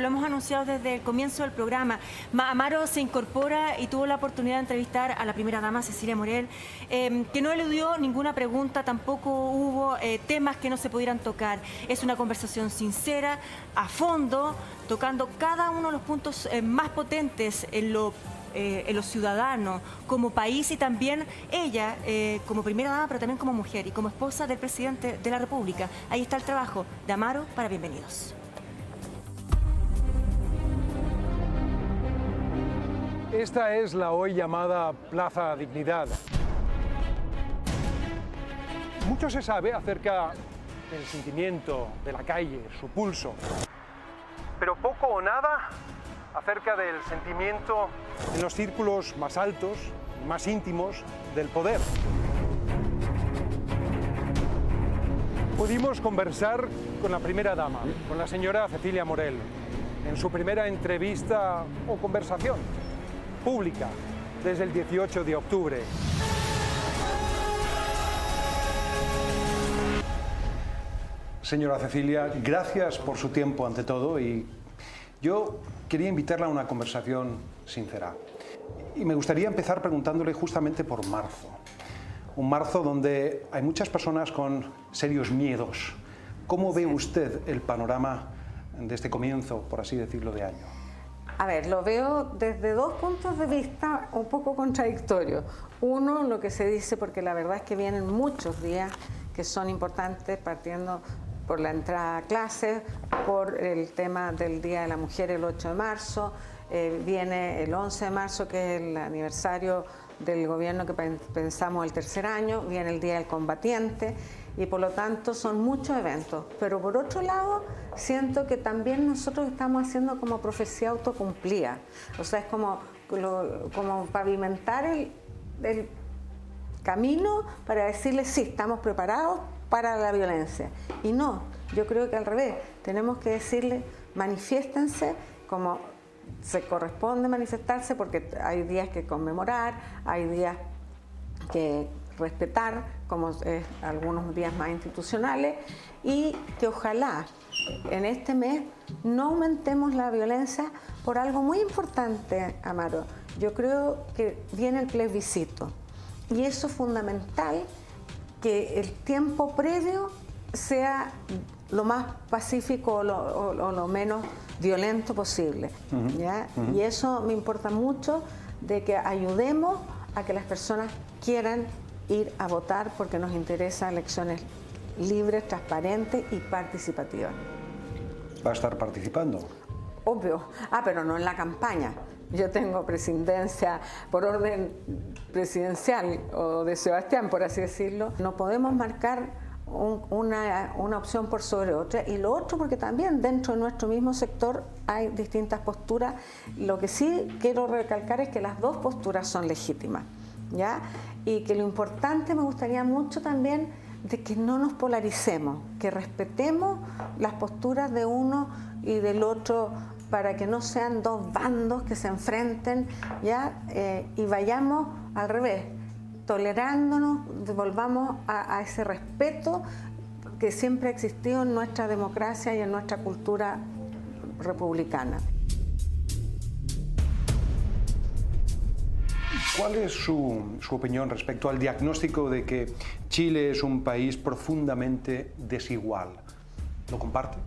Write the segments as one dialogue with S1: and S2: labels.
S1: Lo hemos anunciado desde el comienzo del programa. Amaro se incorpora y tuvo la oportunidad de entrevistar a la primera dama, Cecilia Morel, que no eludió ninguna pregunta, tampoco hubo temas que no se pudieran tocar. Es una conversación sincera, a fondo, tocando cada uno de los puntos más potentes en los ciudadanos, como país, y también ella como primera dama, pero también como mujer y como esposa del presidente de la República. Ahí está el trabajo de Amaro para Bienvenidos.
S2: Esta es la hoy llamada Plaza Dignidad. Mucho se sabe acerca del sentimiento de la calle, su pulso, pero poco o nada acerca del sentimiento en los círculos más altos, más íntimos del poder. Pudimos conversar con la primera dama, con la señora Cecilia Morel, en su primera entrevista o conversación pública desde el 18 de octubre. Señora Cecilia, gracias por su tiempo ante todo, y yo quería invitarla a una conversación sincera. Y me gustaría empezar preguntándole justamente por marzo. Un marzo donde hay muchas personas con serios miedos. ¿Cómo ve usted el panorama de este comienzo, por así decirlo, de año?
S3: A ver, lo veo desde dos puntos de vista un poco contradictorios. Uno, lo que se dice, porque la verdad es que vienen muchos días que son importantes, partiendo por la entrada a clases, por el tema del Día de la Mujer el 8 de marzo, viene el 11 de marzo, que es el aniversario del gobierno que pensamos el tercer año, viene el Día del Combatiente, y por lo tanto son muchos eventos. Pero por otro lado, siento que también nosotros estamos haciendo como profecía autocumplida. O sea, es como pavimentar el camino para decirles sí, estamos preparados para la violencia. Y no, yo creo que al revés, tenemos que decirles manifiéstense como se corresponde manifestarse, porque hay días que conmemorar, hay días que respetar, como algunos días más institucionales, y que ojalá en este mes no aumentemos la violencia por algo muy importante, Amaro. Yo creo que viene el plebiscito, y eso es fundamental, que el tiempo previo sea lo más pacífico o lo menos violento posible. ¿Ya? Y eso me importa mucho, de que ayudemos a que las personas quieran ir a votar, porque nos interesan elecciones libres, transparentes y participativas.
S2: ¿Va a estar participando?
S3: Obvio. Pero no en la campaña. Yo tengo presidencia por orden presidencial o de Sebastián, por así decirlo. No podemos marcar una opción por sobre otra. Y lo otro, porque también dentro de nuestro mismo sector hay distintas posturas. Lo que sí quiero recalcar es que las dos posturas son legítimas, ¿ya? Y que lo importante, me gustaría mucho también, de que no nos polaricemos, que respetemos las posturas de uno y del otro, para que no sean dos bandos que se enfrenten, ¿ya? Y vayamos al revés, tolerándonos, volvamos a ese respeto que siempre ha existido en nuestra democracia y en nuestra cultura republicana.
S2: ¿Cuál es su opinión respecto al diagnóstico de que Chile es un país profundamente desigual? ¿Lo comparte?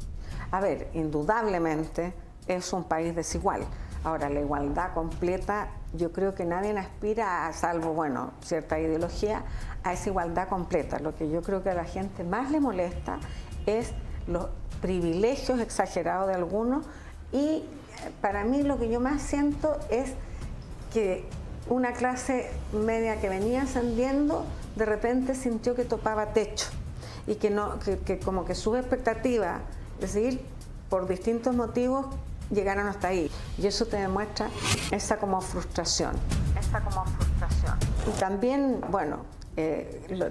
S3: A ver, indudablemente es un país desigual. Ahora, la igualdad completa, yo creo que nadie aspira, salvo, bueno, cierta ideología, a esa igualdad completa. Lo que yo creo que a la gente más le molesta es los privilegios exagerados de algunos, y para mí lo que yo más siento es que una clase media que venía ascendiendo de repente sintió que topaba techo, y que como que sus expectativas de seguir por distintos motivos llegaron hasta ahí, y eso te demuestra esa como frustración. Y también, bueno,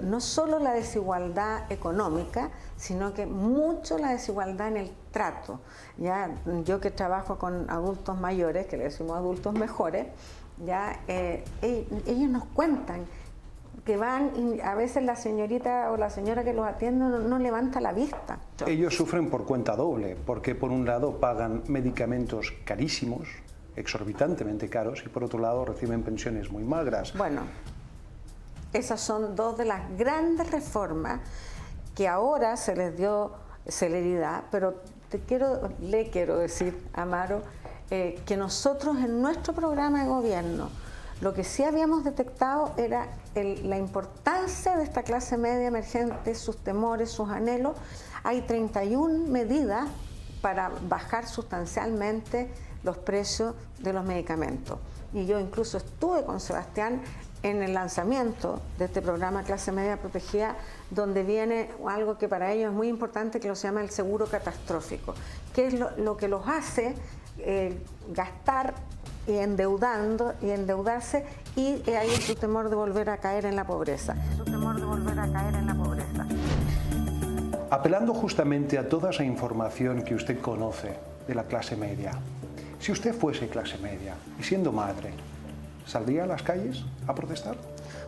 S3: no solo la desigualdad económica, sino que mucho la desigualdad en el trato. Ya, yo que trabajo con adultos mayores, que le decimos adultos mejores, ya ellos nos cuentan que van y a veces la señorita o la señora que los atiende no levanta la vista.
S2: Ellos sufren por cuenta doble, porque por un lado pagan medicamentos carísimos, exorbitantemente caros, y por otro lado reciben pensiones muy magras.
S3: Bueno, esas son dos de las grandes reformas que ahora se les dio celeridad, pero le quiero decir, Amaro, que nosotros en nuestro programa de gobierno lo que sí habíamos detectado era la importancia de esta clase media emergente, sus temores, sus anhelos. Hay 31 medidas para bajar sustancialmente los precios de los medicamentos. Y yo incluso estuve con Sebastián en el lanzamiento de este programa Clase Media Protegida, donde viene algo que para ellos es muy importante, que se llama el seguro catastrófico, que es lo que los hace gastar y endeudarse, y hay su temor de volver a caer en la pobreza.
S2: Apelando justamente a toda esa información que usted conoce de la clase media, si usted fuese clase media y siendo madre, ¿saldría a las calles a protestar?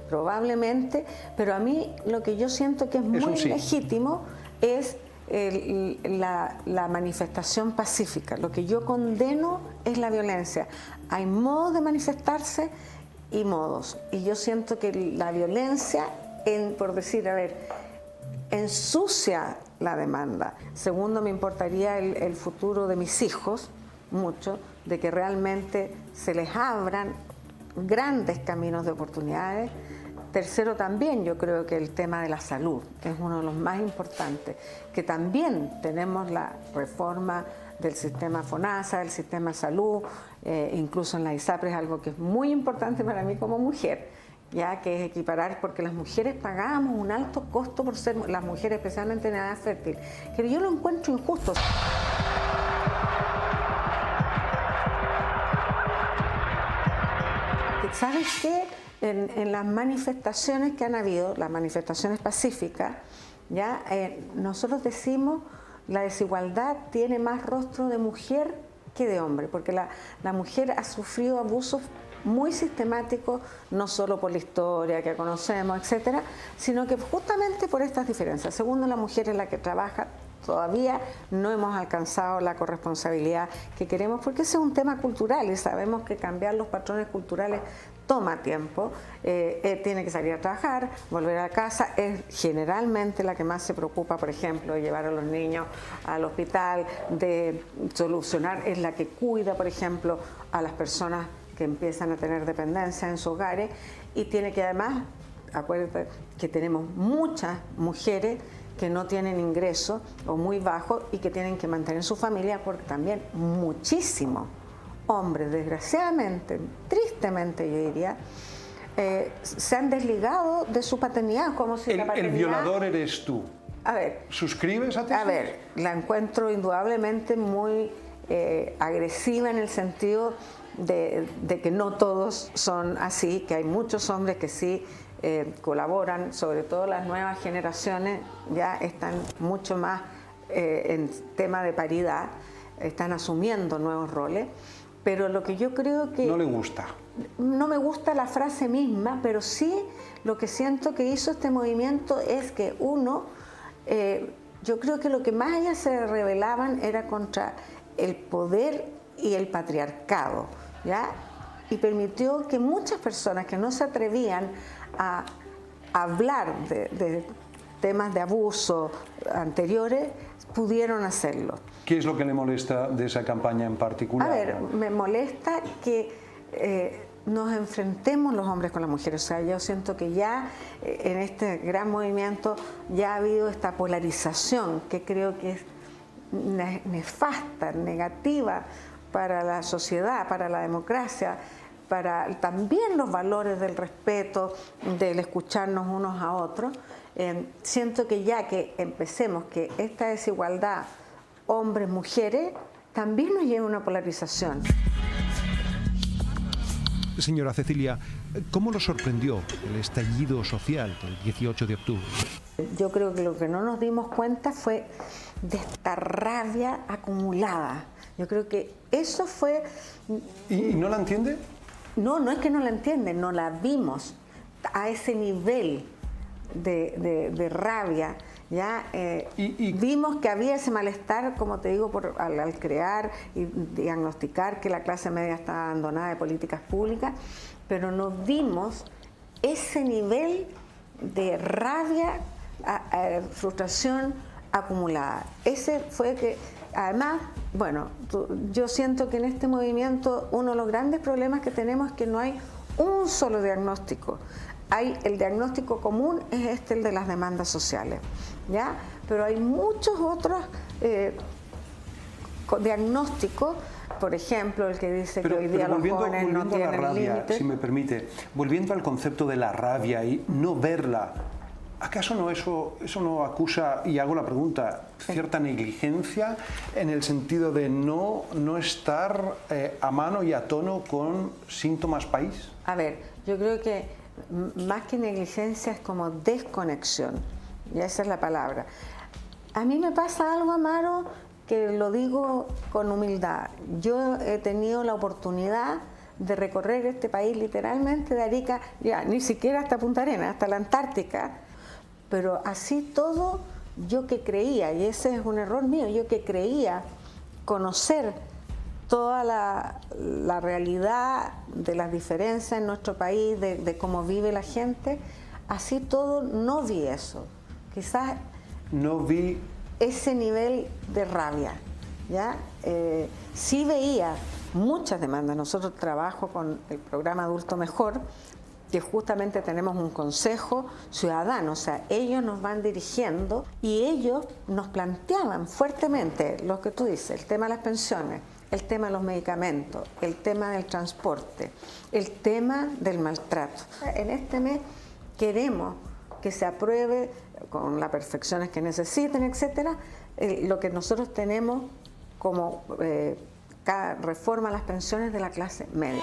S3: Probablemente, pero a mí lo que yo siento que es muy legítimo es la manifestación pacífica. Lo que yo condeno es la violencia. Hay modos de manifestarse y modos. Y yo siento que la violencia, por decir, ensucia la demanda. Segundo, me importaría el futuro de mis hijos, mucho, de que realmente se les abran grandes caminos de oportunidades. Tercero, también yo creo que el tema de la salud, que es uno de los más importantes, que también tenemos la reforma del sistema FONASA, del sistema de salud, incluso en la ISAPRE, es algo que es muy importante para mí como mujer, ya que es equiparar, porque las mujeres pagábamos un alto costo por ser las mujeres, especialmente en edad fértil, que yo lo encuentro injusto. ¿Sabes qué? En las manifestaciones que han habido, las manifestaciones pacíficas, ya nosotros decimos la desigualdad tiene más rostro de mujer que de hombre, porque la mujer ha sufrido abusos muy sistemáticos, no solo por la historia que conocemos, etcétera, sino que justamente por estas diferencias. Segundo, la mujer es la que trabaja. Todavía no hemos alcanzado la corresponsabilidad que queremos, porque ese es un tema cultural y sabemos que cambiar los patrones culturales toma tiempo. Tiene que salir a trabajar, volver a casa. Es generalmente la que más se preocupa, por ejemplo, de llevar a los niños al hospital, de solucionar, es la que cuida, por ejemplo, a las personas que empiezan a tener dependencia en sus hogares, y tiene que además, acuérdate que tenemos muchas mujeres que no tienen ingresos o muy bajos y que tienen que mantener su familia, porque también muchísimos hombres, desgraciadamente, tristemente yo diría, se han desligado de su paternidad, como si la paternidad...
S2: El violador eres tú.
S3: A ver...
S2: ¿Suscribes a ti?
S3: A ver, la encuentro indudablemente muy agresiva en el sentido de que no todos son así, que hay muchos hombres que sí colaboran, sobre todo las nuevas generaciones ya están mucho más en tema de paridad, están asumiendo nuevos roles, pero lo que yo creo que...
S2: No le gusta.
S3: No me gusta la frase misma, pero sí lo que siento que hizo este movimiento es que yo creo que lo que más ellas se rebelaban era contra el poder y el patriarcado, ¿ya? Y permitió que muchas personas que no se atrevían a hablar de temas de abuso anteriores pudieron hacerlo.
S2: ¿Qué es lo que le molesta de esa campaña en particular?
S3: A ver, me molesta que nos enfrentemos los hombres con las mujeres. O sea, yo siento que ya en este gran movimiento ya ha habido esta polarización que creo que es nefasta, negativa para la sociedad, para la democracia, para también los valores del respeto, del escucharnos unos a otros. Siento que ya que empecemos que esta desigualdad hombres-mujeres también nos lleva a una polarización.
S4: Señora Cecilia, ¿cómo lo sorprendió el estallido social del 18 de octubre?
S3: Yo creo que lo que no nos dimos cuenta fue de esta rabia acumulada. Yo creo que eso fue...
S2: ¿Y no la entiende?
S3: No, no es que no la entienden, no la vimos. a ese nivel de rabia. ¿Ya? Vimos que había ese malestar, como te digo, al crear y diagnosticar que la clase media está abandonada de políticas públicas, pero no vimos ese nivel de rabia, frustración acumulada. Ese fue que, además, bueno, yo siento que en este movimiento uno de los grandes problemas que tenemos es que no hay un solo diagnóstico. El diagnóstico común es el de las demandas sociales, ¿ya? Pero hay muchos otros diagnósticos, por ejemplo, el que dice que hoy día los jóvenes no tienen límite.
S2: Si me permite, volviendo al concepto de la rabia y no verla, ¿acaso no eso no acusa, y hago la pregunta, cierta negligencia en el sentido de no estar a mano y a tono con síntomas país?
S3: A ver, yo creo que más que negligencia es como desconexión, y esa es la palabra. A mí me pasa algo, Amaro, que lo digo con humildad. Yo he tenido la oportunidad de recorrer este país literalmente de Arica, ya ni siquiera hasta Punta Arenas, hasta la Antártica, pero así todo, yo que creía, y ese es un error mío, yo que creía conocer toda la realidad de las diferencias en nuestro país, de cómo vive la gente, así todo no vi eso. Quizás
S2: no vi
S3: ese nivel de rabia, ¿ya? Sí veía muchas demandas. Nosotros trabajamos con el programa Adulto Mejor, que justamente tenemos un consejo ciudadano, o sea, ellos nos van dirigiendo y ellos nos planteaban fuertemente lo que tú dices, el tema de las pensiones, el tema de los medicamentos, el tema del transporte, el tema del maltrato. En este mes queremos que se apruebe con las perfecciones que necesiten, etcétera, lo que nosotros tenemos como reforma a las pensiones de la clase media.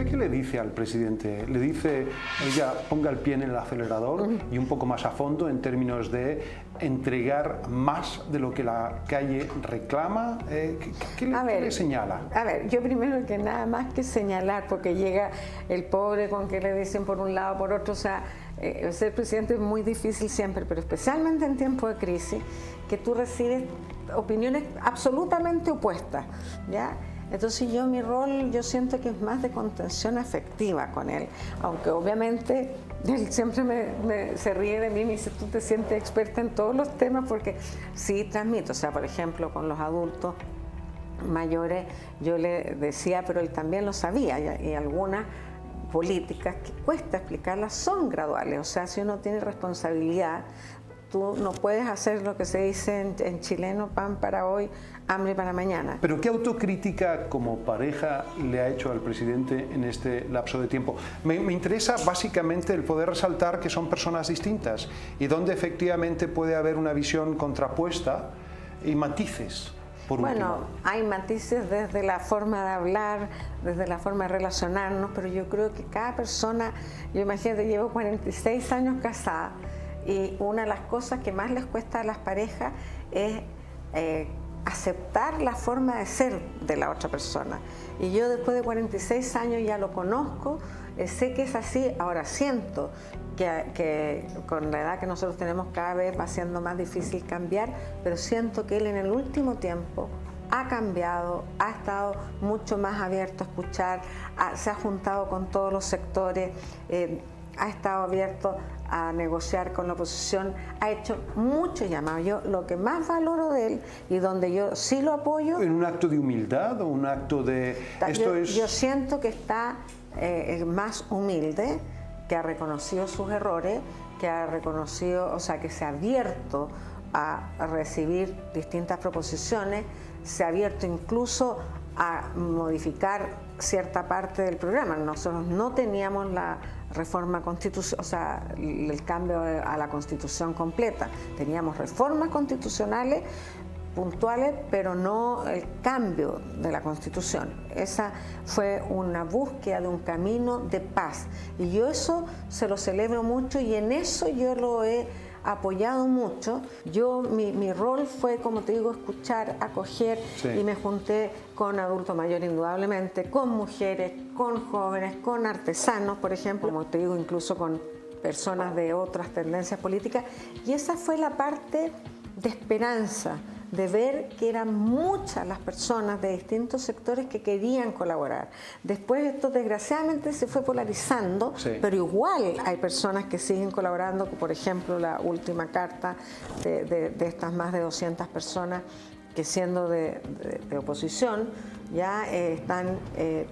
S2: ¿Qué le dice al presidente? ¿Le dice, oiga, ponga el pie en el acelerador y un poco más a fondo en términos de entregar más de lo que la calle reclama? ¿Qué le señala?
S3: A ver, yo primero que nada más que señalar, porque llega el pobre con que le dicen por un lado, por otro, o sea, ser presidente es muy difícil siempre, pero especialmente en tiempos de crisis, que tú recibes opiniones absolutamente opuestas, ¿ya? Entonces mi rol, yo siento que es más de contención afectiva con él, aunque obviamente él siempre se ríe de mí y me dice, tú te sientes experta en todos los temas, porque sí transmito, o sea, por ejemplo, con los adultos mayores, yo le decía, pero él también lo sabía, y algunas políticas que cuesta explicarlas son graduales, o sea, si uno tiene responsabilidad, tú no puedes hacer lo que se dice en chileno, pan para hoy, hambre para mañana.
S2: ¿Pero qué autocrítica como pareja le ha hecho al presidente en este lapso de tiempo? Me interesa básicamente el poder resaltar que son personas distintas y donde efectivamente puede haber una visión contrapuesta y matices.
S3: Bueno, hay matices desde la forma de hablar, desde la forma de relacionarnos, pero yo creo que cada persona, yo imagínate, llevo 46 años casada, y una de las cosas que más les cuesta a las parejas es aceptar la forma de ser de la otra persona. Y yo después de 46 años ya lo conozco, sé que es así. Ahora siento que con la edad que nosotros tenemos cada vez va siendo más difícil cambiar, pero siento que él en el último tiempo ha cambiado, ha estado mucho más abierto a escuchar, se ha juntado con todos los sectores, ha estado abierto a negociar con la oposición, ha hecho muchos llamados. Yo lo que más valoro de él y donde yo sí lo apoyo...
S2: ¿En un acto de humildad o un acto de...?
S3: Yo siento que está más humilde, que ha reconocido sus errores, que ha reconocido, o sea, que se ha abierto a recibir distintas proposiciones, se ha abierto incluso a modificar cierta parte del programa. Nosotros no teníamos la reforma constitucional, o sea, el cambio a la Constitución completa. Teníamos reformas constitucionales puntuales, pero no el cambio de la Constitución. Esa fue una búsqueda de un camino de paz. Y yo eso se lo celebro mucho y en eso yo lo he apoyado mucho. Mi rol fue, como te digo, escuchar, acoger, sí. Y me junté con adultos mayores indudablemente, con mujeres, con jóvenes, con artesanos, por ejemplo, como te digo, incluso con personas de otras tendencias políticas. Y esa fue la parte de esperanza, de ver que eran muchas las personas de distintos sectores que querían colaborar. Después esto desgraciadamente se fue polarizando, sí. Pero igual hay personas que siguen colaborando, por ejemplo la última carta de estas más de 200 personas que siendo de oposición ya están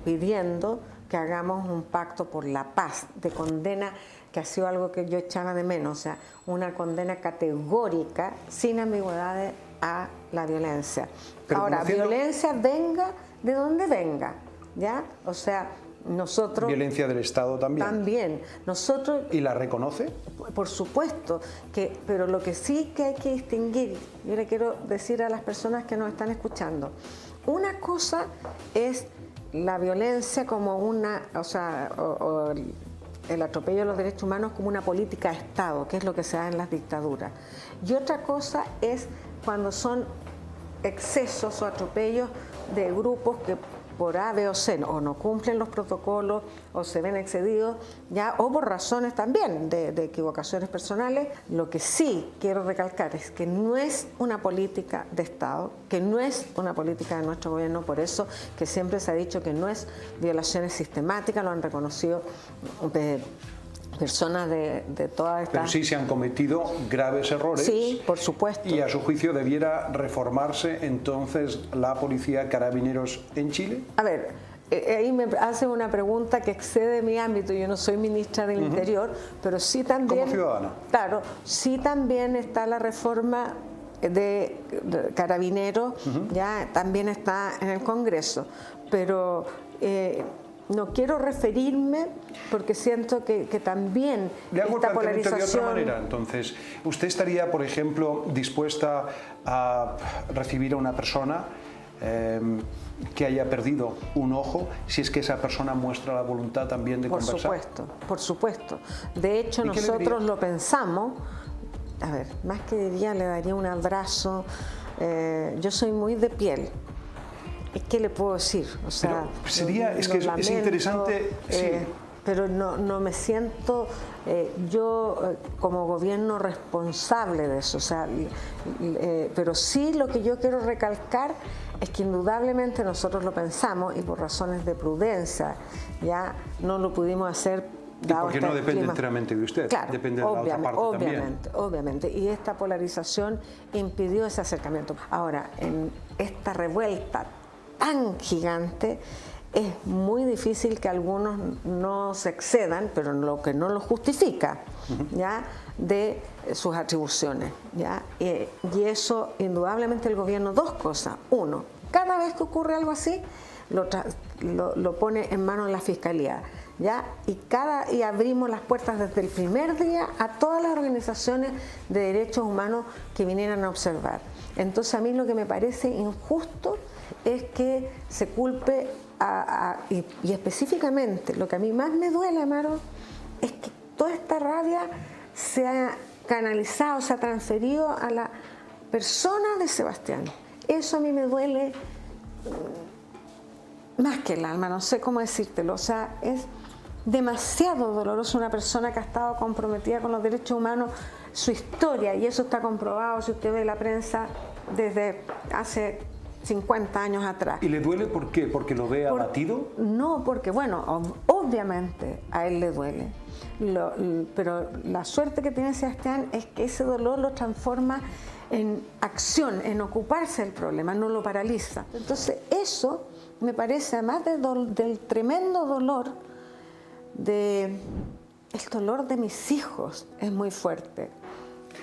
S3: pidiendo que hagamos un pacto por la paz, de condena, que ha sido algo que yo echaba de menos, o sea, una condena categórica, sin ambigüedades, a la violencia. Pero ahora, violencia venga de donde venga, ¿ya? O sea, nosotros...
S2: Violencia del Estado también.
S3: También. Nosotros...
S2: ¿Y la reconoce?
S3: Por supuesto, pero lo que sí que hay que distinguir, yo le quiero decir a las personas que nos están escuchando, una cosa es la violencia como una, o sea, el atropello de los derechos humanos como una política de Estado, que es lo que se da en las dictaduras. Y otra cosa es cuando son excesos o atropellos de grupos que por A, B o C o no cumplen los protocolos o se ven excedidos, ya, o por razones también de equivocaciones personales. Lo que sí quiero recalcar es que no es una política de Estado, que no es una política de nuestro gobierno, por eso que siempre se ha dicho que no es violaciones sistemáticas, lo han reconocido personas de todas estas...
S2: Pero sí se han cometido graves errores.
S3: Sí, por supuesto.
S2: Y a su juicio debiera reformarse entonces la policía Carabineros en Chile.
S3: A ver, ahí me hace una pregunta que excede mi ámbito. Yo no soy ministra del Interior, pero sí también...
S2: Como ciudadana.
S3: Claro, sí también está la reforma de Carabineros, ya también está en el Congreso, pero... no quiero referirme porque siento que también
S2: le hago
S3: esta
S2: el planteamiento
S3: polarización...
S2: de otra manera. Entonces, ¿usted estaría, por ejemplo, dispuesta a recibir a una persona que haya perdido un ojo si es que esa persona muestra la voluntad también de conversar?
S3: Por supuesto, por supuesto. De hecho, nosotros lo pensamos. A ver, más que diría, le daría un abrazo. Yo soy muy de piel. ¿Qué le puedo decir? O sea,
S2: pero sería, es que lamento, es interesante, sí.
S3: Pero no me siento yo como gobierno responsable de eso. O sea, pero sí lo que yo quiero recalcar es que indudablemente nosotros lo pensamos y por razones de prudencia ya no lo pudimos hacer.
S2: Y porque no depende enteramente de usted,
S3: claro,
S2: depende de la otra parte también.
S3: Obviamente, y esta polarización impidió ese acercamiento. Ahora, en esta revuelta tan gigante, es muy difícil que algunos no se excedan, pero lo que no lo justifica, ¿ya?, de sus atribuciones, ¿ya? Y eso, indudablemente, el gobierno, dos cosas. Uno, cada vez que ocurre algo así, lo pone en manos de la Fiscalía, ¿ya? Y abrimos las puertas desde el primer día a todas las organizaciones de derechos humanos que vinieran a observar. Entonces, a mí lo que me parece injusto es que se culpe y específicamente lo que a mí más me duele, Amaro, es que toda esta rabia se ha canalizado, se ha transferido a la persona de Sebastián. Eso a mí me duele más que el alma, no sé cómo decírtelo. O sea, es demasiado doloroso una persona que ha estado comprometida con los derechos humanos, su historia, y eso está comprobado si usted ve la prensa desde hace 50 años atrás.
S2: ¿Y le duele por qué? ¿Porque lo ve abatido?
S3: No, porque bueno, obviamente a él le duele, pero la suerte que tiene Sebastián es que ese dolor lo transforma en acción, en ocuparse del problema, no lo paraliza. Entonces eso me parece, además del tremendo dolor, el dolor de mis hijos es muy fuerte.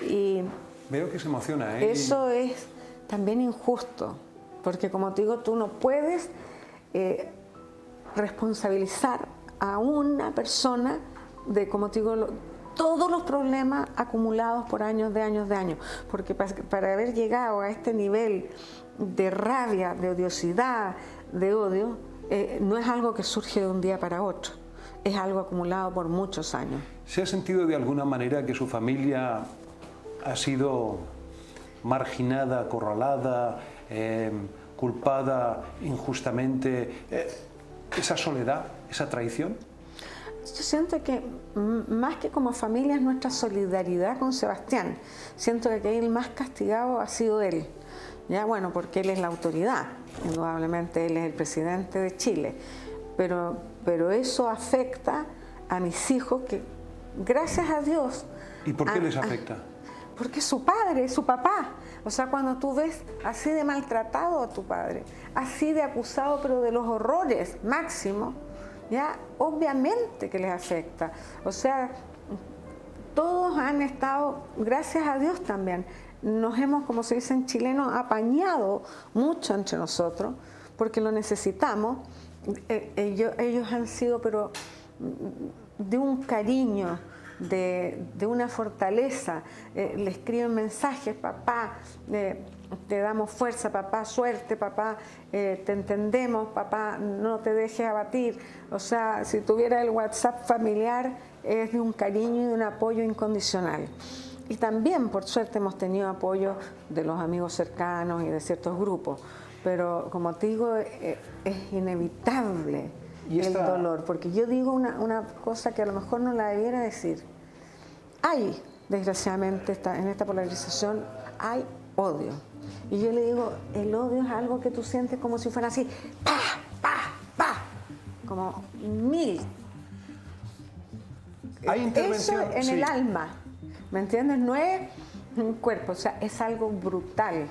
S3: Y
S2: veo que se emociona, ¿eh?
S3: Eso es también injusto, porque como te digo, tú no puedes responsabilizar a una persona de, como te digo, todos los problemas acumulados por años de años de años, porque para haber llegado a este nivel de rabia, de odiosidad, de odio, no es algo que surge de un día para otro, es algo acumulado por muchos años.
S2: ¿Se ha sentido de alguna manera que su familia ha sido marginada, acorralada, culpada injustamente? ¿Esa soledad, esa traición?
S3: Yo siento que más que como familia es nuestra solidaridad con Sebastián. Siento que aquí el más castigado ha sido él. Ya, bueno, porque él es la autoridad, indudablemente él es el presidente de Chile. Pero eso afecta a mis hijos que, gracias a Dios...
S2: ¿Y por qué les afecta?
S3: Porque su padre, su papá. O sea, cuando tú ves así de maltratado a tu padre, así de acusado, pero de los horrores máximos, ya, obviamente que les afecta. O sea, todos han estado, gracias a Dios también, nos hemos, como se dice en chileno, apañado mucho entre nosotros, porque lo necesitamos. Ellos han sido, pero de un cariño, de una fortaleza. Le escriben mensajes: papá, te damos fuerza, papá, suerte, papá, te entendemos, papá, no te dejes abatir. O sea, si tuviera el WhatsApp familiar, es de un cariño y de un apoyo incondicional. Y también, por suerte, hemos tenido apoyo de los amigos cercanos y de ciertos grupos. Pero, como te digo, es inevitable el dolor. Porque yo digo una cosa que a lo mejor no la debiera decir. Hay, desgraciadamente, en esta polarización, hay odio. Y yo le digo, el odio es algo que tú sientes como si fuera así, ¡pa, pa, pa! Como mil.
S2: ¿Hay intervención?
S3: Eso en el alma, ¿me entiendes? No es un cuerpo, o sea, es algo brutal.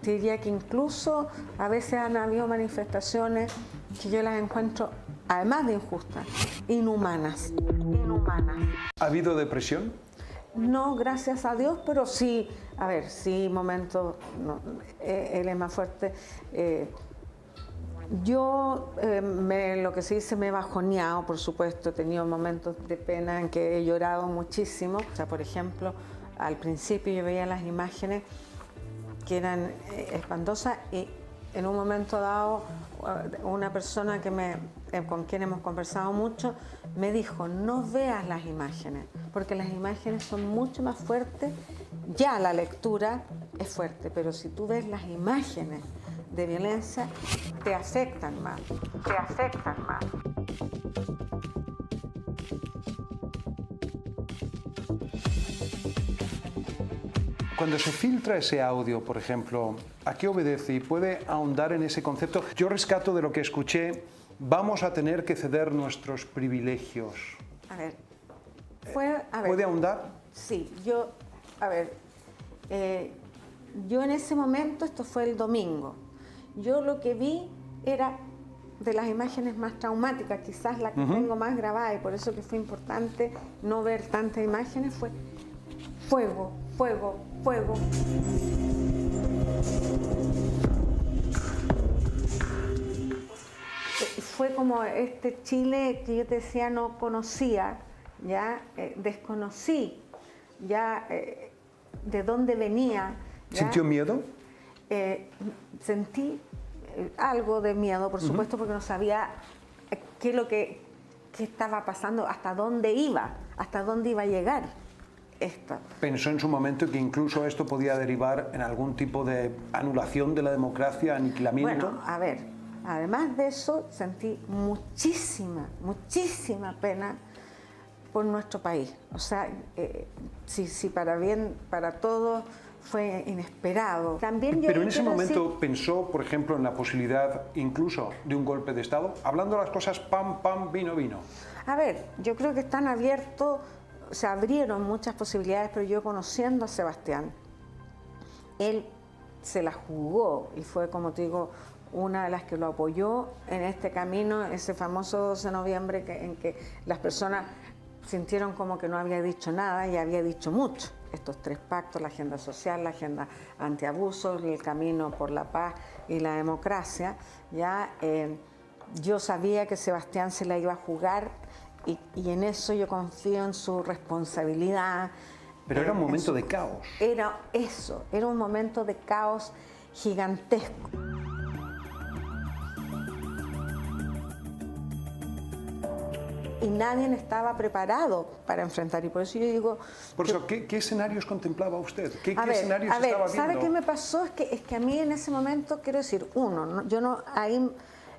S3: Te diría que incluso a veces han habido manifestaciones que yo las encuentro, además de injustas, inhumanas.
S2: ¿Ha habido depresión?
S3: No, gracias a Dios, pero sí, a ver, sí, momentos, no, él es más fuerte. Yo, lo que se dice, me he bajoneado, por supuesto, he tenido momentos de pena en que he llorado muchísimo. O sea, por ejemplo, al principio yo veía las imágenes que eran espantosas y en un momento dado una persona con quien hemos conversado mucho me dijo: no veas las imágenes, porque las imágenes son mucho más fuertes. Ya la lectura es fuerte, pero si tú ves las imágenes de violencia, te afectan más.
S2: Cuando se filtra ese audio, por ejemplo, ¿a qué obedece? Y puede ahondar en ese concepto. Yo rescato de lo que escuché: vamos a tener que ceder nuestros privilegios.
S3: A ver,
S2: ¿puede ahondar?
S3: Sí, yo en ese momento, esto fue el domingo, yo lo que vi era de las imágenes más traumáticas, quizás la que tengo más grabada, y por eso que fue importante no ver tantas imágenes, fue fuego, fuego, fuego. Fue como este Chile que yo te decía no conocía, ya desconocí, ya de dónde venía. ¿Ya?
S2: ¿Sintió miedo?
S3: Sentí algo de miedo, por supuesto, porque no sabía qué estaba pasando, hasta dónde iba a llegar esto.
S2: ¿Pensó en su momento que incluso esto podía derivar en algún tipo de anulación de la democracia, aniquilamiento?
S3: Bueno, a ver, además de eso, sentí muchísima pena por nuestro país. O sea, si para bien, para todos, fue inesperado. También
S2: Pero en ese momento pensó, por ejemplo, en la posibilidad incluso de un golpe de Estado, hablando las cosas pam, pam, vino, vino.
S3: A ver, yo creo que están abiertos, se abrieron muchas posibilidades, pero yo, conociendo a Sebastián, él se la jugó y fue, como te digo, una de las que lo apoyó en este camino, ese famoso 12 de noviembre en que las personas sintieron como que no había dicho nada y había dicho mucho. Estos 3 pactos: la agenda social, la agenda antiabusos, el camino por la paz y la democracia. Ya yo sabía que Sebastián se la iba a jugar y en eso yo confío en su responsabilidad.
S2: Pero era un momento de caos.
S3: Era eso, era un momento de caos gigantesco. Y nadie estaba preparado para enfrentar. Y por eso yo digo...
S2: Por eso, ¿qué escenarios contemplaba usted? ¿Qué
S3: a ver,
S2: escenarios estaba viendo?
S3: ¿Sabe qué me pasó? Es que a mí en ese momento, quiero decir, yo no, ahí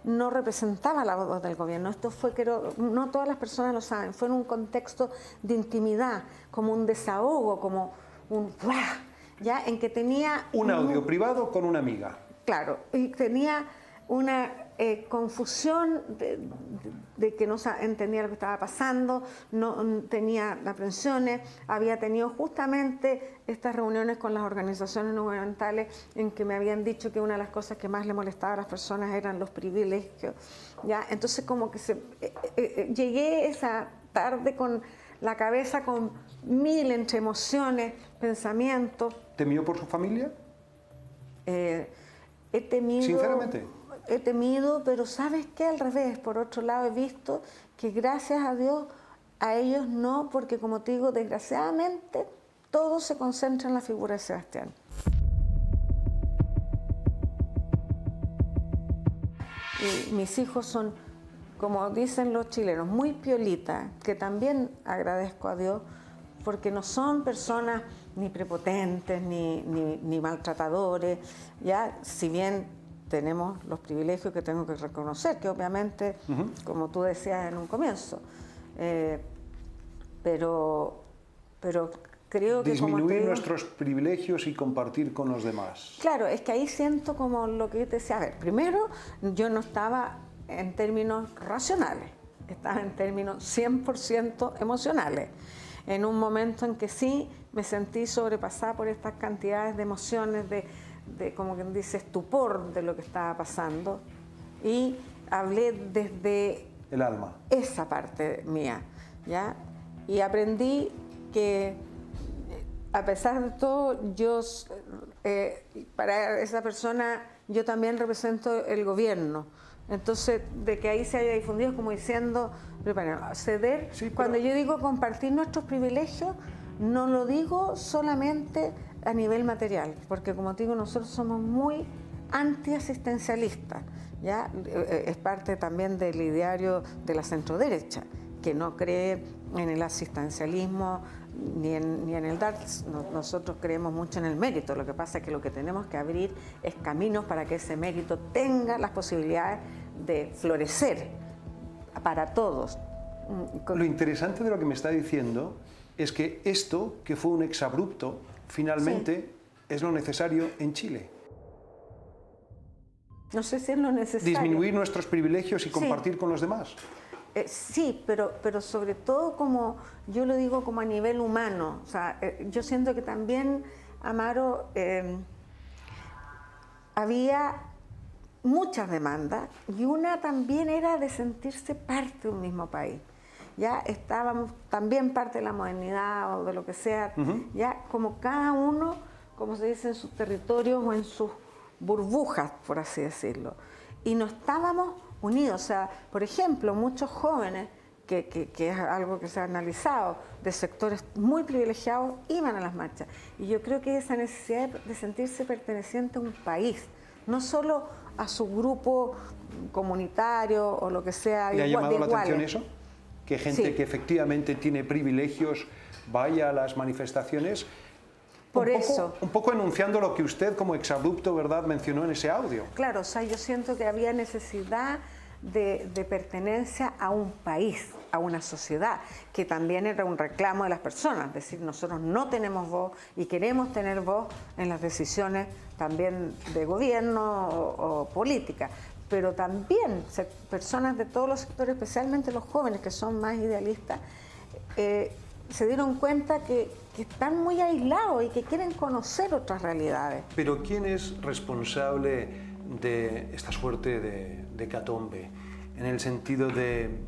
S3: no representaba la voz del gobierno. Esto fue, no todas las personas lo saben, fue en un contexto de intimidad, como un desahogo, como un... ¿ya? En que tenía...
S2: Un audio privado con una amiga.
S3: Claro, y tenía una confusión de que no entendía lo que estaba pasando, no tenía aprensiones, había tenido justamente estas reuniones con las organizaciones no gubernamentales en que me habían dicho que una de las cosas que más le molestaba a las personas eran los privilegios, ¿ya? Entonces como que llegué esa tarde con la cabeza con mil entre emociones, pensamientos.
S2: ¿Temió por su familia?
S3: He temido...
S2: ¿Sinceramente?
S3: He temido, pero ¿sabes qué? Al revés, por otro lado he visto que gracias a Dios a ellos no, porque como te digo, desgraciadamente todo se concentra en la figura de Sebastián. Y mis hijos son, como dicen los chilenos, muy piolitas, que también agradezco a Dios, porque no son personas ni prepotentes, ni maltratadores, ya, si bien tenemos los privilegios que tengo que reconocer, que obviamente, como tú decías en un comienzo, pero creo que...
S2: Disminuir nuestros privilegios y compartir con los demás.
S3: Claro, es que ahí siento como lo que yo te decía. A ver, primero, yo no estaba en términos racionales, estaba en términos 100% emocionales. En un momento en que sí me sentí sobrepasada por estas cantidades de emociones, de como quien dice, estupor de lo que estaba pasando, y hablé desde
S2: el alma,
S3: esa parte mía, ¿ya? Y aprendí que a pesar de todo, yo para esa persona yo también represento el gobierno. Entonces, de que ahí se haya difundido, como diciendo, ceder. Sí, pero... Cuando yo digo compartir nuestros privilegios, no lo digo solamente a nivel material, porque como te digo, nosotros somos muy antiasistencialistas, ¿ya? Es parte también del ideario de la centroderecha, que no cree en el asistencialismo ni en el dar. Nosotros creemos mucho en el mérito. Lo que pasa es que lo que tenemos que abrir es caminos para que ese mérito tenga las posibilidades de florecer para todos.
S2: Lo interesante de lo que me está diciendo es que esto, que fue un exabrupto, finalmente es lo necesario en Chile.
S3: No sé si es lo necesario.
S2: Disminuir nuestros privilegios y compartir con los demás.
S3: Sí, pero sobre todo, como yo lo digo, como a nivel humano. O sea, yo siento que también, Amaro, había muchas demandas y una también era de sentirse parte de un mismo país. Ya estábamos también parte de la modernidad o de lo que sea, ya como cada uno, como se dice, en sus territorios o en sus burbujas, por así decirlo. Y no estábamos unidos. O sea, por ejemplo, muchos jóvenes, que es algo que se ha analizado, de sectores muy privilegiados, iban a las marchas. Y yo creo que esa necesidad de sentirse perteneciente a un país, no solo a su grupo comunitario o lo que sea.
S2: ¿Le ha llamado la atención eso? Que gente que efectivamente tiene privilegios vaya a las manifestaciones. Un poco enunciando lo que usted como exabrupto, ¿verdad?, mencionó en ese audio.
S3: Claro, o sea, yo siento que había necesidad de pertenencia a un país, a una sociedad, que también era un reclamo de las personas, es decir, nosotros no tenemos voz y queremos tener voz en las decisiones también de gobierno o política, pero también personas de todos los sectores, especialmente los jóvenes que son más idealistas, se dieron cuenta que están muy aislados y que quieren conocer otras realidades.
S2: Pero ¿quién es responsable de esta suerte de hecatombe? En el sentido de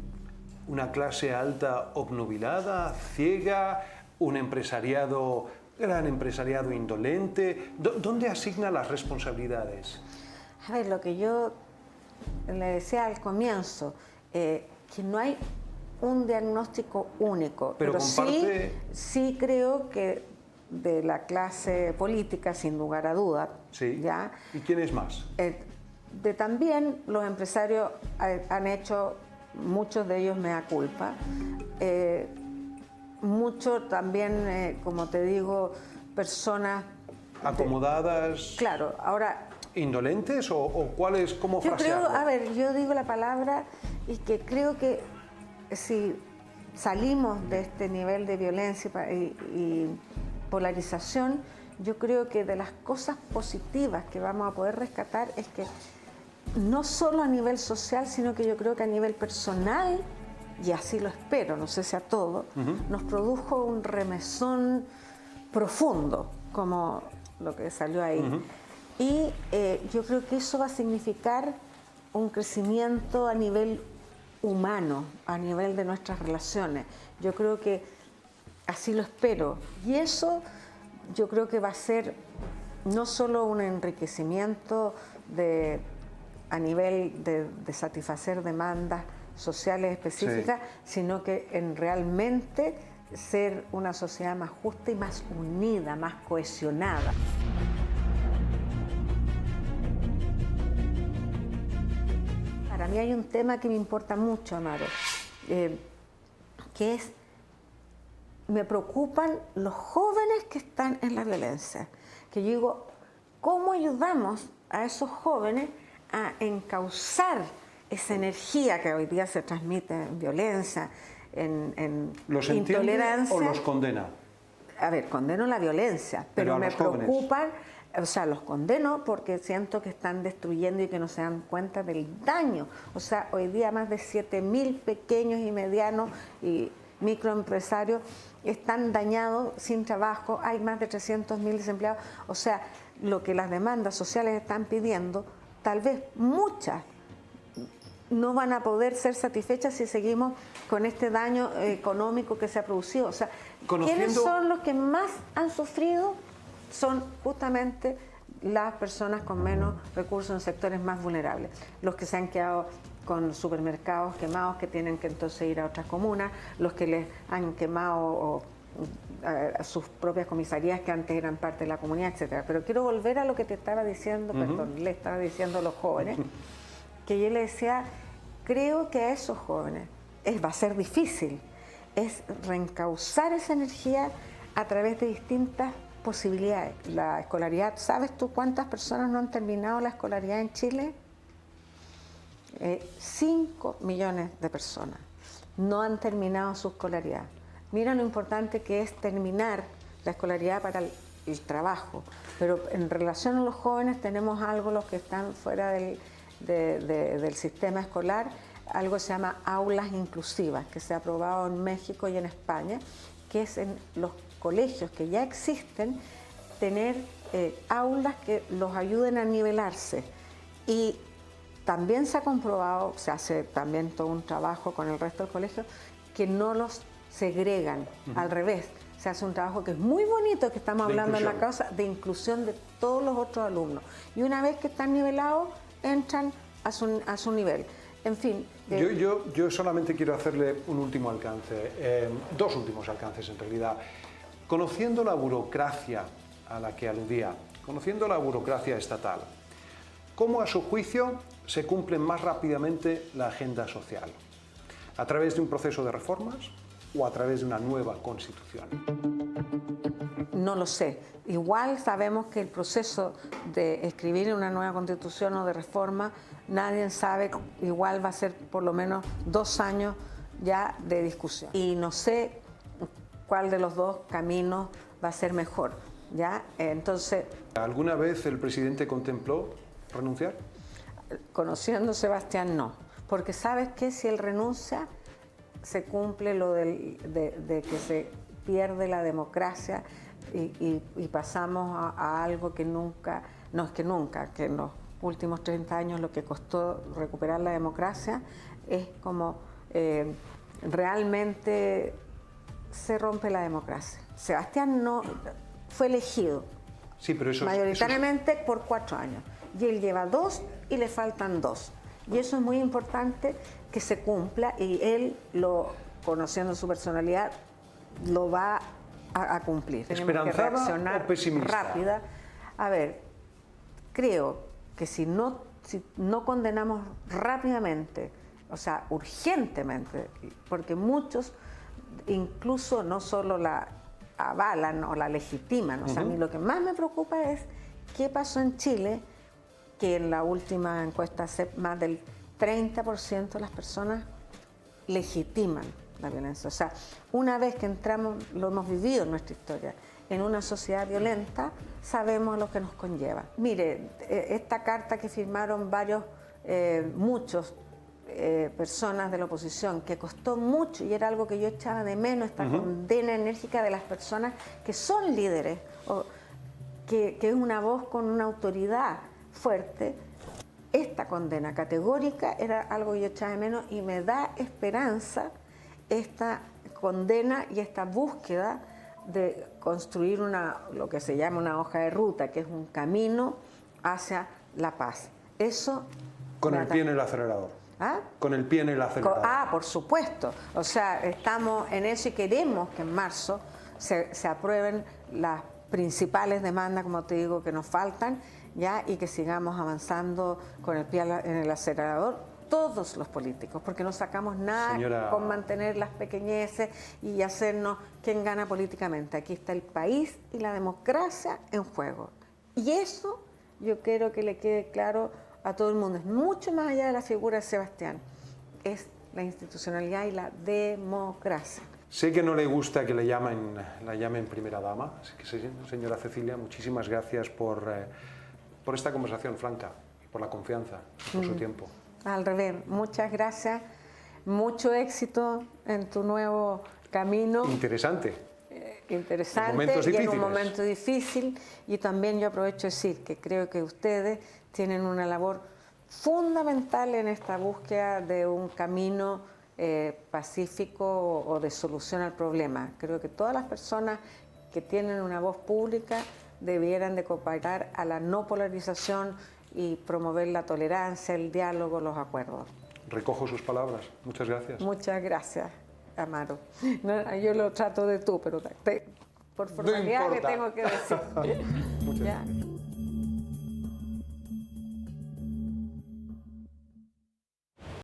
S2: una clase alta obnubilada, ciega, un empresariado, gran empresariado indolente. ¿Dónde asigna las responsabilidades?
S3: A ver, lo que yo le decía al comienzo, que no hay un diagnóstico único,
S2: pero
S3: sí creo que de la clase política, sin lugar a duda.
S2: Sí.
S3: ¿Ya?
S2: ¿Y quién es más?
S3: También los empresarios han hecho, muchos de ellos mea culpa, muchos también, como te digo, personas
S2: acomodadas.
S3: Claro, ahora.
S2: ¿Indolentes o cuáles? ¿Cómo frasearlo?
S3: Yo digo la palabra y que creo que si salimos de este nivel de violencia y polarización, yo creo que de las cosas positivas que vamos a poder rescatar es que no solo a nivel social, sino que yo creo que a nivel personal, y así lo espero, no sé si a todo, nos produjo un remesón profundo, como lo que salió ahí. Y yo creo que eso va a significar un crecimiento a nivel humano, a nivel de nuestras relaciones. Yo creo que así lo espero. Y eso yo creo que va a ser no solo un enriquecimiento a nivel de satisfacer demandas sociales específicas, sino que en realmente ser una sociedad más justa y más unida, más cohesionada. Para mí hay un tema que me importa mucho, Amaro, que es, me preocupan los jóvenes que están en la violencia. Que yo digo, ¿cómo ayudamos a esos jóvenes a encauzar esa energía que hoy día se transmite en violencia, en
S2: ¿Los
S3: intolerancia?
S2: ¿O los condena?
S3: A ver, condeno la violencia, pero me preocupan, o sea, los condeno porque siento que están destruyendo y que no se dan cuenta del daño. O sea, hoy día más de 7.000 pequeños y medianos y microempresarios están dañados, sin trabajo, hay más de 300.000 desempleados. O sea, lo que las demandas sociales están pidiendo, tal vez muchas no van a poder ser satisfechas si seguimos con este daño económico que se ha producido. O sea, ¿quiénes son los que más han sufrido? Son justamente las personas con menos recursos en sectores más vulnerables, los que se han quedado con supermercados quemados que tienen que entonces ir a otras comunas, los que les han quemado a sus propias comisarías que antes eran parte de la comunidad, etcétera. Pero quiero volver a lo que te estaba diciendo, le estaba diciendo a los jóvenes, que yo le decía, creo que a esos jóvenes va a ser difícil, es reencauzar esa energía a través de distintas posibilidades. La escolaridad, ¿sabes tú cuántas personas no han terminado la escolaridad en Chile? 5 millones de personas no han terminado su escolaridad. Mira lo importante que es terminar la escolaridad para el trabajo, pero en relación a los jóvenes tenemos algo, los que están fuera del sistema escolar, algo que se llama aulas inclusivas, que se ha aprobado en México y en España, que es en los colegios que ya existen, tener aulas que los ayuden a nivelarse. Y también se ha comprobado, se hace también todo un trabajo con el resto del colegio, que no los segregan, al revés. Se hace un trabajo que es muy bonito, que estamos hablando en la causa, de inclusión de todos los otros alumnos. Y una vez que están nivelados, entran a su nivel. En fin.
S2: Yo solamente quiero hacerle un último alcance, dos últimos alcances en realidad. Conociendo la burocracia a la que aludía, conociendo la burocracia estatal, ¿cómo a su juicio se cumple más rápidamente la agenda social? ¿A través de un proceso de reformas o a través de una nueva constitución?
S3: No lo sé. Igual sabemos que el proceso de escribir una nueva constitución o de reforma, nadie sabe, igual va a ser por lo menos 2 años ya de discusión. Y no sé cuál de los dos caminos va a ser mejor, ¿ya? Entonces...
S2: ¿Alguna vez el presidente contempló renunciar?
S3: Conociendo a Sebastián, no. Porque ¿sabes qué? Si él renuncia, se cumple lo de que se pierde la democracia y pasamos a algo que nunca, no es que nunca, que en los últimos 30 años lo que costó recuperar la democracia es como realmente se rompe la democracia. Sebastián no fue elegido mayoritariamente por 4 años y él lleva 2 y le faltan 2. Y eso es muy importante que se cumpla y él lo conociendo su personalidad, lo va a cumplir. Tenemos que
S2: ¿Esperanzada o pesimista?
S3: Rápida. A ver, creo que si no condenamos rápidamente, o sea, urgentemente, porque muchos incluso no solo la avalan o la legitiman, o sea, a mí lo que más me preocupa es qué pasó en Chile, que en la última encuesta más del 30% de las personas legitiman la violencia. O sea, una vez que entramos, lo hemos vivido en nuestra historia, en una sociedad violenta, sabemos lo que nos conlleva. Mire, esta carta que firmaron muchos personas de la oposición, que costó mucho y era algo que yo echaba de menos, esta condena enérgica de las personas que son líderes, que es una voz con una autoridad fuerte. Esta condena categórica era algo que yo echaba de menos y me da esperanza esta condena y esta búsqueda de construir lo que se llama una hoja de ruta, que es un camino hacia la paz. Eso...
S2: Con el pie en el acelerador.
S3: ¿Ah?
S2: Con el pie en el acelerador.
S3: Por supuesto. O sea, estamos en eso y queremos que en marzo se aprueben las principales demandas, como te digo, que nos faltan, ya, y que sigamos avanzando con el pie en el acelerador, todos los políticos, porque no sacamos nada con mantener las pequeñeces y hacernos quién gana políticamente. Aquí está el país y la democracia en juego. Y eso yo quiero que le quede claro a todo el mundo. Es mucho más allá de la figura de Sebastián. Es la institucionalidad y la democracia.
S2: Sé que no le gusta que la llamen primera dama, así que señora Cecilia, muchísimas gracias por esta conversación franca, por la confianza, por su tiempo.
S3: Al revés, muchas gracias, mucho éxito en tu nuevo camino.
S2: Interesante.
S3: Interesante y en un momento difícil, y también yo aprovecho de decir que creo que ustedes tienen una labor fundamental en esta búsqueda de un camino pacífico o de solución al problema. Creo que todas las personas que tienen una voz pública debieran de cooperar a la no polarización y promover la tolerancia, el diálogo, los acuerdos.
S2: Recojo sus palabras. Muchas gracias.
S3: Muchas gracias, Amaro. No, yo lo trato de tú, pero por formalidad le tengo que decir.
S2: Muchas gracias.